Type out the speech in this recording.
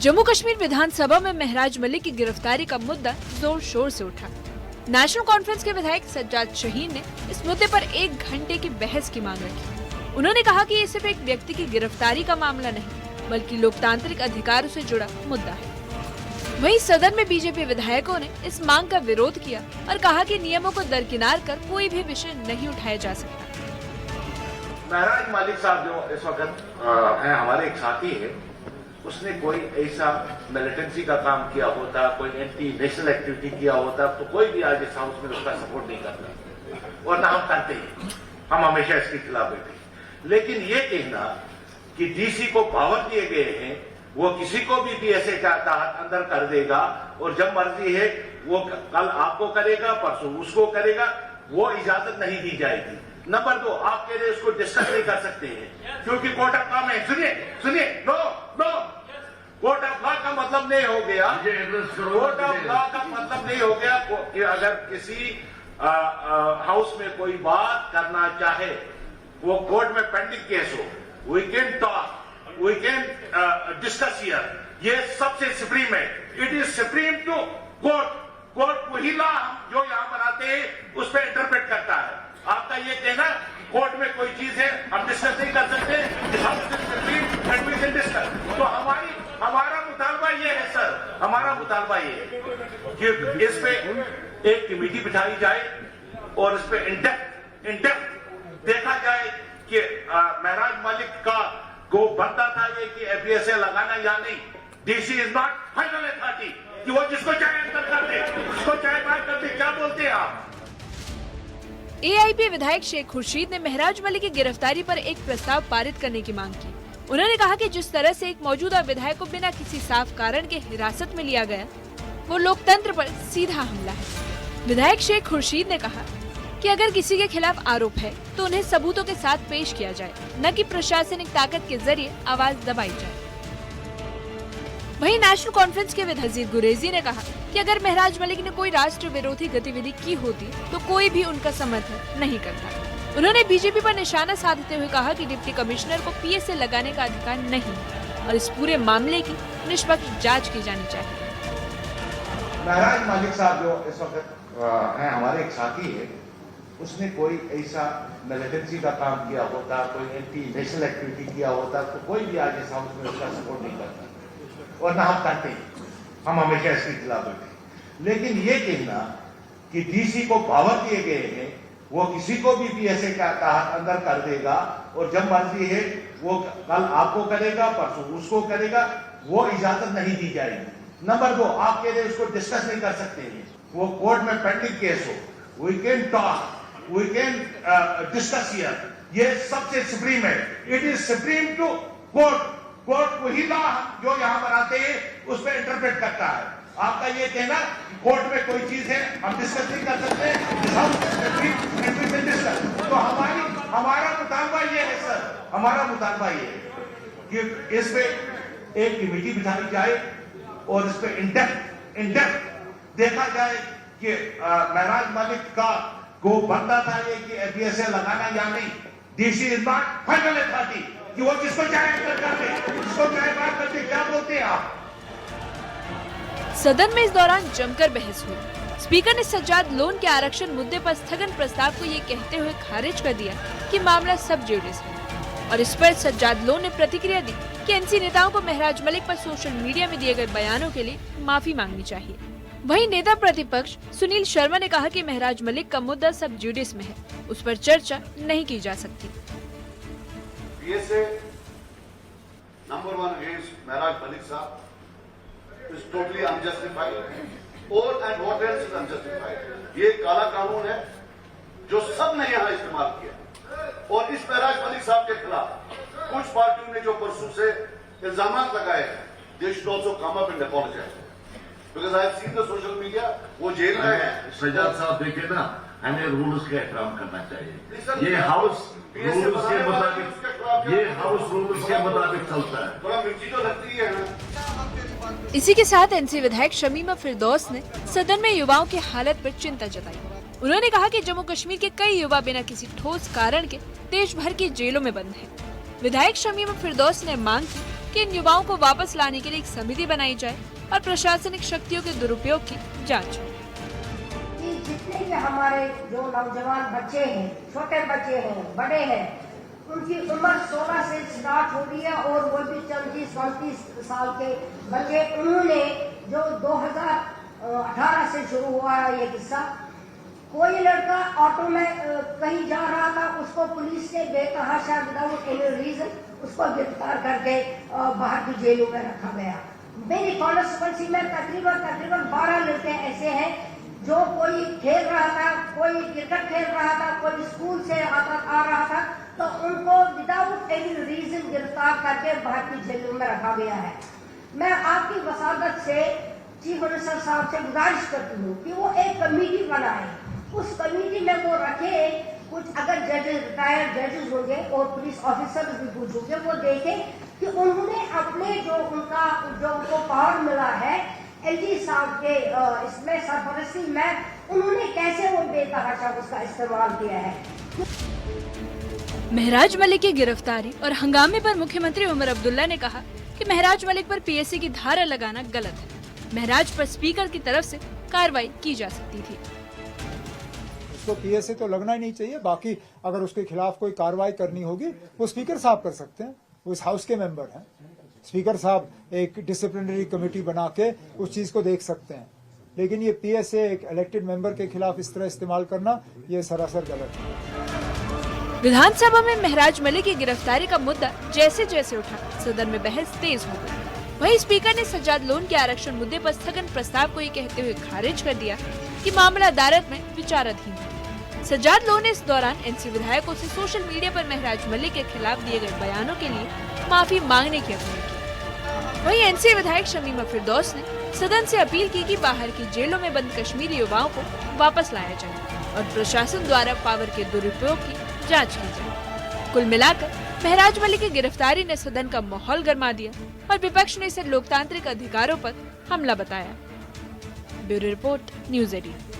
जम्मू कश्मीर विधानसभा में महराज मलिक की गिरफ्तारी का मुद्दा जोर शोर से उठा। नेशनल कॉन्फ्रेंस के विधायक सज्जाद शहीन ने इस मुद्दे पर 1 घंटे की बहस की मांग रखी। उन्होंने कहा कि ये सिर्फ एक व्यक्ति की गिरफ्तारी का मामला नहीं, बल्कि लोकतांत्रिक अधिकारों से जुड़ा मुद्दा है। वहीं सदन में बीजेपी विधायकों ने इस मांग का विरोध किया और कहा कि नियमों को दरकिनार कर कोई भी विषय नहीं उठाया जा सकता। महराज मलिक साहब जो इस वक्त है, हमारे एक साथी है, उसने कोई ऐसा मिलिटेंसी का काम किया होता, कोई एंटी नेशनल एक्टिविटी किया होता, तो कोई भी आज इस हाउस में उसका सपोर्ट नहीं करता और ना हम करते हैं। हम हमेशा इसके खिलाफ बैठे। लेकिन ये कहना कि डीसी को पावर दिए गए हैं, वो किसी को भी पीएसए का तहत अंदर कर देगा और जब मर्जी है वो कल आपको करेगा, परसों उसको करेगा, वो इजाजत नहीं दी जाएगी। नंबर 2, आप कह रहे उसको डिस्कस नहीं कर सकते हैं क्योंकि कोर्ट ऑफ लॉ में सुनिए नो कोर्ट ऑफ लॉ का मतलब नहीं हो गया, कोर्ट ऑफ लॉ का मतलब नहीं हो गया कि अगर किसी हाउस में कोई बात करना चाहे, वो कोर्ट में पेंडिंग केस हो, we can talk, we can discuss here. ये सबसे सुप्रीम है, it is supreme to court. Court वही लॉ जो यहां बनाते हैं उस पर इंटरप्रेट करता है। आपका ये कहना कोर्ट में कोई चीज है हम डिस्कस नहीं कर सकते, तो हमारा मुतालबा ये है सर, हमारा मुतालबा ये है कि इस पे एक कमेटी बिठाई जाए और इस पे इंडेप्थ देखा जाए कि महराज मलिक का को बनता था ये कि एफबीएसए लगाना या नहीं। DC is not final authority कि वो जिसको चाहे अंदर कर दे, जिसको चाहे बाहर कर दे। क्या बोलते हैं आप? एआईपी विधायक शेख खुर्शीद ने महराज मलिक की गिरफ्तारी पर एक प्रस्ताव पारित करने की मांग की। उन्होंने कहा कि जिस तरह से एक मौजूदा विधायक को बिना किसी साफ कारण के हिरासत में लिया गया, वो लोकतंत्र पर सीधा हमला है। विधायक शेख खुर्शीद ने कहा कि अगर किसी के खिलाफ आरोप है तो उन्हें सबूतों के साथ पेश किया जाए, न कि प्रशासनिक ताकत के जरिए आवाज दबाई जाए। वहीं नेशनल कॉन्फ्रेंस के विधायक हजीर गुरेजी ने कहा कि अगर महराज मलिक ने कोई राष्ट्र विरोधी गतिविधि की होती तो कोई भी उनका समर्थन नहीं करता। उन्होंने बीजेपी पर निशाना साधते हुए कहा कि डिप्टी कमिश्नर को पीएसए लगाने का अधिकार नहीं और इस पूरे मामले की निष्पक्ष जांच की जानी चाहिए। महराज मलिक साहब जो इस वक्त है, हमारे एक साथी है, उसने कोई ऐसा मिलिटेंसी का काम किया होता, कोई एंटी नेशनल एक्टिविटी किया होता, तो कोई भी आज इस हाउस में उसका सपोर्ट नहीं करता और ना हम करते हैं। हम हमेशा इसके खिलाफ बैठे। लेकिन ये कहना कि डीसी को पावर दिए गए हैं, वो किसी को भी पीएसए का तहत अंदर कर देगा और जब मर्जी है वो कल आपको करेगा, परसों उसको करेगा, वो इजाजत नहीं दी जाएगी। नंबर 2, आप कह रहे उसको डिस्कस नहीं कर सकते हैं, वो कोर्ट में पेंडिंग केस हो, we can talk, we can discuss here. ये सबसे सुप्रीम है, it is supreme to court. Court वही लॉ जो यहां बनाते हैं उस पर इंटरप्रेट करता है। आपका ये कहना कोर्ट में कोई चीज है हम डिस्कस नहीं कर सकते, तो हमारा मुतालबा ये है सर, हमारा मुतालबा ये है कि इस पे एक कमेटी बिठाई जाए और इस पे इंडेप्थ देखा जाए कि महराज मलिक का को बनता था ये कि एफबीएसए लगाना या नहीं। DC is not final authority कि वो जिसको चाहे अंदर कर दे, जिसको चाहे बाहर कर दे। क्या बोलते हैं आप? सदन में इस दौरान जमकर बहस हुई। स्पीकर ने सज्जाद लोन के आरक्षण मुद्दे पर स्थगन प्रस्ताव को ये कहते हुए खारिज कर दिया कि मामला सब जुडिस है और इस पर सज्जाद लोन ने प्रतिक्रिया दी कि एनसी नेताओं को महराज मलिक पर सोशल मीडिया में दिए गए बयानों के लिए माफी मांगनी चाहिए। वहीं नेता प्रतिपक्ष सुनील शर्मा ने कहा कि महराज मलिक का मुद्दा सब जुडिस में है, उस पर चर्चा नहीं की जा सकती। PSA number 1 against Maharaj Malik Sahab is totally unjustified. And what else is unjustified? ये काला कानून है जो सबने यहाँ इस्तेमाल किया और इस महराज मलिक साहब के खिलाफ कुछ पार्टियों ने जो परसों से इल्जाम लगाए हैं, they should also come up and apologize. Because I have seen the social media, वो जेल में है। सज्जाद साहब देखे ना, हमें रूल्स का एहतराम करना चाहिए। ये हाउस रूल्स के मुताबिक चलता है। थोड़ा मिर्ची तो लगती है ना। इसी के साथ एनसी विधायक शमीमा फिरदौस ने सदन में युवाओं की हालत पर चिंता जताई। उन्होंने कहा कि जम्मू कश्मीर के कई युवा बिना किसी ठोस कारण के देश भर की जेलों में बंद हैं। विधायक शमीमा फिरदौस ने मांग की कि इन युवाओं को वापस लाने के लिए एक समिति बनाई जाए और प्रशासनिक शक्तियों के दुरुपयोग की जांच हो। जितने भी हमारे जो नौजवान बच्चे हैं, छोटे बच्चे हैं, बड़े हैं, उनकी उम्र 16 से स्टार्ट हो रही है और वो भी 34-35 साल के बच्चे, उन्होंने जो 2018 से शुरू हुआ है ये किस्सा। कोई लड़का ऑटो में कहीं जा रहा था, उसको पुलिस ने बेतहाशा विदाउट एनी रीजन उसको गिरफ्तार करके बाहर की जेलों में रखा गया। मेरी कॉन्स्टिट्यूएंसी में तकरीबन 12 लड़के ऐसे हैं जो कोई खेल रहा था, कोई क्रिकेट खेल रहा था, कोई स्कूल से आ रहा था, तो उनको विदाउट एनी रीजन गिरफ्तार करके बाहर की जेलों में रखा गया है। मैं आपकी वसादत से चीफ मिनिस्टर साहब से गुजारिश करती हूँ कि वो एक कमेटी बनाए, उस कमेटी में वो रखे कुछ, अगर जजेस, रिटायर्ड जजेस होंगे और पुलिस ऑफिसर्स भी कुछ होंगे, वो देखे कि उन्होंने अपने जो उनको पावर मिला है एलजी साहब के इसमें सरपरस्ती में, उन्होंने कैसे वो बेतहाशा उसका इस्तेमाल किया है। महराज मलिक की गिरफ्तारी और हंगामे पर मुख्यमंत्री उमर अब्दुल्ला ने कहा कि महराज मलिक पर पीएससी की धारा लगाना गलत है। महराज पर स्पीकर की तरफ से कार्रवाई की जा सकती थी। उसको पीएससी तो लगना ही नहीं चाहिए। बाकी अगर उसके खिलाफ कोई कार्रवाई करनी होगी वो स्पीकर साहब कर सकते हैं, वो इस हाउस के मेंबर हैं। स्पीकर साहब एक डिसिप्लिनरी कमेटी बना के उस चीज को देख सकते हैं, लेकिन ये पीएसए एक इलेक्टेड मेंबर के खिलाफ इस तरह इस्तेमाल करना ये सरासर गलत है। विधानसभा में महराज मलिक की गिरफ्तारी का मुद्दा जैसे जैसे उठा, सदन में बहस तेज हो गई। वहीं स्पीकर ने सज्जाद लोन के आरक्षण मुद्दे पर स्थगन प्रस्ताव को ये कहते हुए खारिज कर दिया कि मामला अदालत में विचाराधीन है। सज्जाद लोन ने इस दौरान एनसी विधायकों से सोशल मीडिया पर महराज मलिक के खिलाफ दिए गए बयानों के लिए माफी मांगने की अपील की। वहीं एनसी विधायक शमीमा फिरदौस ने सदन से अपील की कि बाहर की जेलों में बंद कश्मीरी युवाओं को वापस लाया जाए और प्रशासन द्वारा पावर के दुरुपयोग की जांच की जाए। कुल मिलाकर महराज मलिक की गिरफ्तारी ने सदन का माहौल गरमा दिया और विपक्ष ने इसे लोकतांत्रिक अधिकारों पर हमला बताया। Bureau report, news 18।